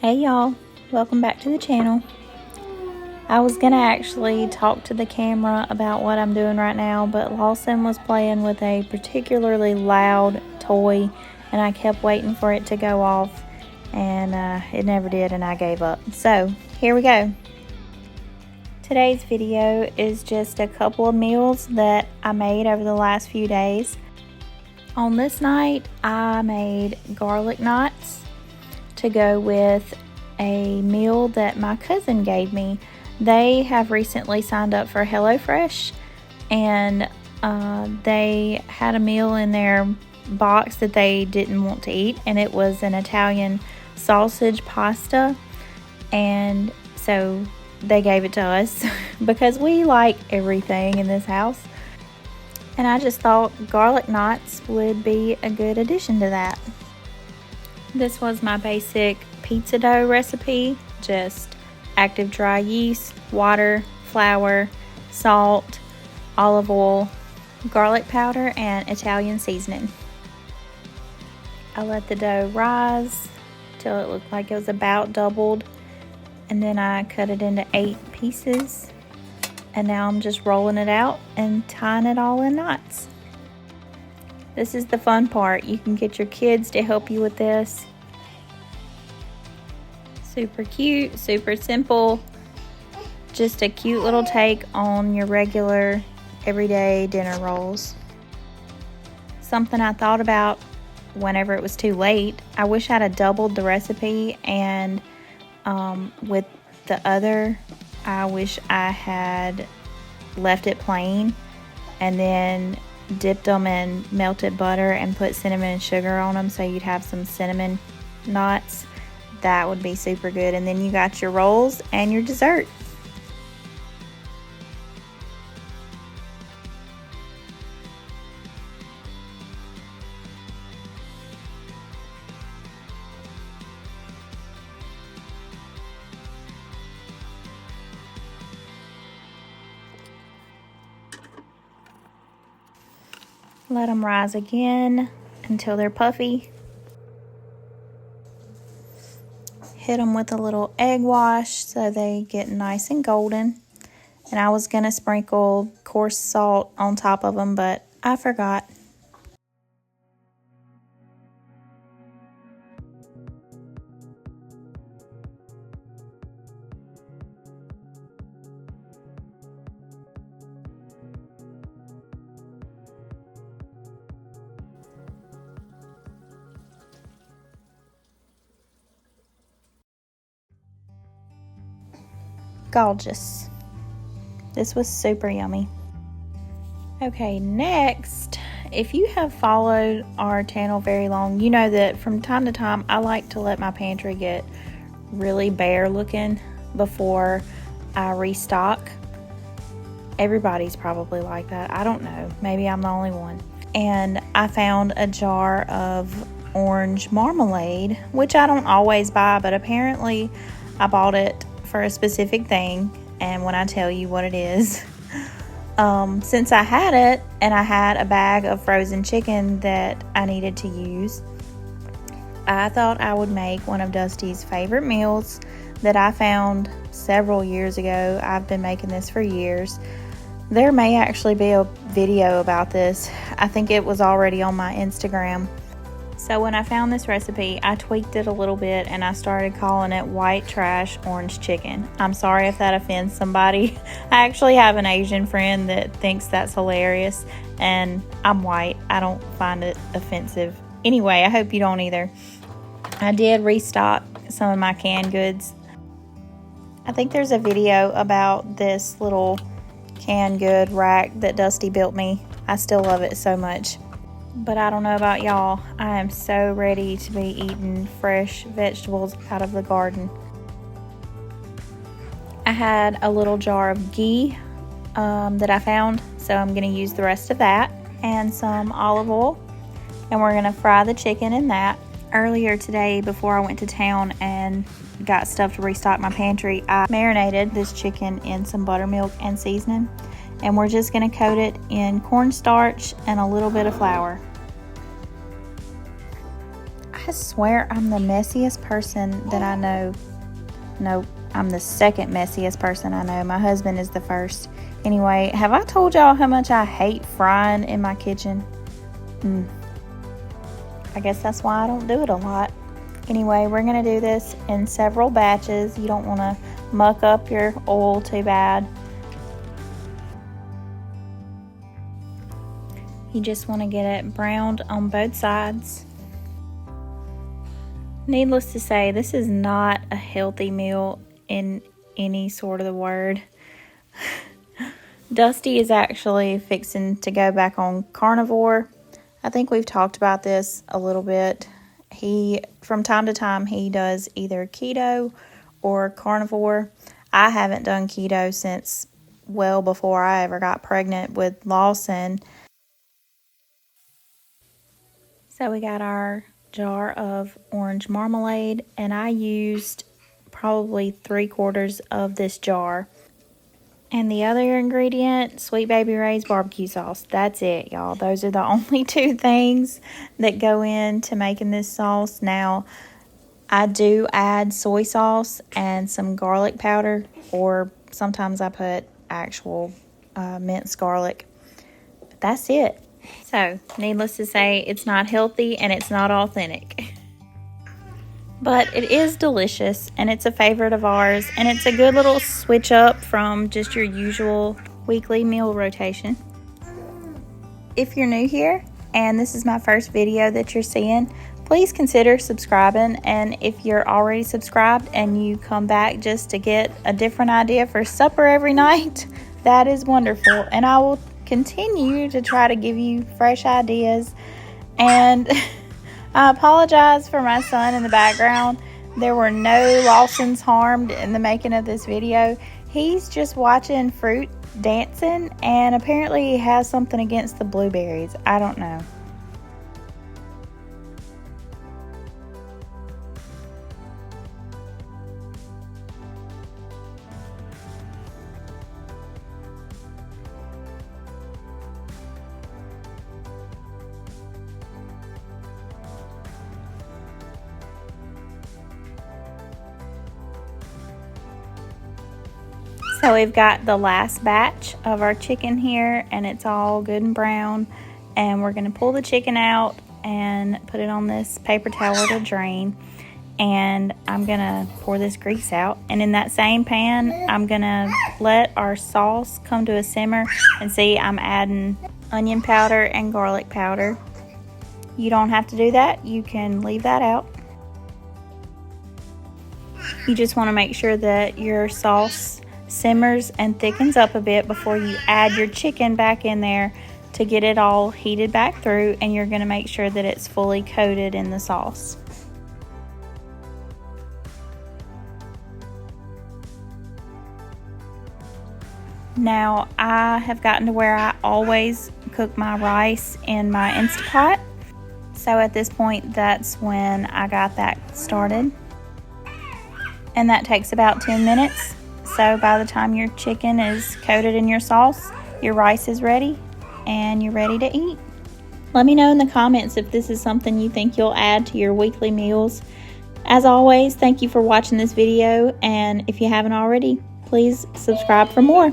Hey y'all, welcome back to the channel. I was gonna actually talk to the camera about what I'm doing right now, but Lawson was playing with a particularly loud toy and I kept waiting for it to go off and it never did and I gave up. So here we go. Today's video is just a couple of meals that I made over the last few days. On this night, I made garlic knots to go with a meal that my cousin gave me. They have recently signed up for HelloFresh and they had a meal in their box that they didn't want to eat, and it was an Italian sausage pasta, and so they gave it to us because we like everything in this house, and I just thought garlic knots would be a good addition to that. This was my basic pizza dough recipe, just active dry yeast, water, flour, salt, olive oil, garlic powder, and Italian seasoning. I let the dough rise till it looked like it was about doubled, and then I cut it into 8 pieces, and now I'm just rolling it out and tying it all in knots. This is the fun part. You can get your kids to help you with this. Super cute, super simple. Just a cute little take on your regular everyday dinner rolls. Something I thought about whenever it was too late, I wish I'd have doubled the recipe, and with the other, I wish I had left it plain and then dipped them in melted butter and put cinnamon and sugar on them so you'd have some cinnamon knots. That would be super good. And then you got your rolls and your dessert. Let them rise again until they're puffy. Hit them with a little egg wash so they get nice and golden. And I was going to sprinkle coarse salt on top of them, but I forgot. Gorgeous. This was super yummy. Okay, next, if you have followed our channel very long, you know that from time to time I like to let my pantry get really bare looking before I restock. Everybody's probably like that. I don't know. Maybe I'm the only one. And I found a jar of orange marmalade, which I don't always buy, but apparently I bought it for a specific thing, and when I tell you what it is, since I had it and I had a bag of frozen chicken that I needed to use, I thought I would make one of Dusty's favorite meals that I found several years ago. I've been making this for years. There may actually be a video about this. I think it was already on my Instagram. So when I found this recipe, I tweaked it a little bit and I started calling it white trash orange chicken. I'm sorry if that offends somebody. I actually have an Asian friend that thinks that's hilarious, and I'm white. I don't find it offensive. Anyway, I hope you don't either. I did restock some of my canned goods. I think there's a video about this little canned good rack that Dusty built me. I still love it so much. But I don't know about y'all, I am so ready to be eating fresh vegetables out of the garden. I had a little jar of ghee that I found, so I'm going to use the rest of that, and some olive oil, and we're going to fry the chicken in that. Earlier today, before I went to town and got stuff to restock my pantry, I marinated this chicken in some buttermilk and seasoning, and we're just going to coat it in cornstarch and a little bit of flour. I I swear I'm the messiest person that I know. Nope, I'm the second messiest person I know. My husband is the first. Anyway, have I told y'all how much I hate frying in my kitchen? I guess that's why I don't do it a lot. Anyway, we're going to do this in several batches. You don't want to muck up your oil too bad. You just want to get it browned on both sides. Needless to say, this is not a healthy meal in any sort of the word. Dusty is actually fixing to go back on carnivore. I think we've talked about this a little bit. From time to time, he does either keto or carnivore. I haven't done keto since well before I ever got pregnant with Lawson. So we got our jar of orange marmalade, and I used probably 3/4 of this jar. And the other ingredient, Sweet Baby Ray's barbecue sauce. That's it, y'all. Those are the only two things that go into making this sauce. Now, I do add soy sauce and some garlic powder, or sometimes I put actual minced garlic. But that's it. So, needless to say, it's not healthy and it's not authentic. But it is delicious, and it's a favorite of ours, and it's a good little switch up from just your usual weekly meal rotation. If you're new here and this is my first video that you're seeing, please consider subscribing. And if you're already subscribed and you come back just to get a different idea for supper every night, that is wonderful. And I will continue to try to give you fresh ideas. And I apologize for my son in the background. There were no Lawsons harmed in the making of this video. He's just watching fruit dancing, and apparently he has something against the blueberries. I don't know. So we've got the last batch of our chicken here, and it's all good and brown. And we're going to pull the chicken out and put it on this paper towel to drain. And I'm going to pour this grease out. And in that same pan, I'm going to let our sauce come to a simmer. And see, I'm adding onion powder and garlic powder. You don't have to do that. You can leave that out. You just want to make sure that your sauce simmers and thickens up a bit before you add your chicken back in there to get it all heated back through, and you're going to make sure that it's fully coated in the sauce. Now, I have gotten to where I always cook my rice in my Instapot. So at this point, that's when I got that started. And that takes about 10 minutes. So by the time your chicken is coated in your sauce, your rice is ready and you're ready to eat. Let me know in the comments if this is something you think you'll add to your weekly meals. As always, thank you for watching this video, and if you haven't already, please subscribe for more.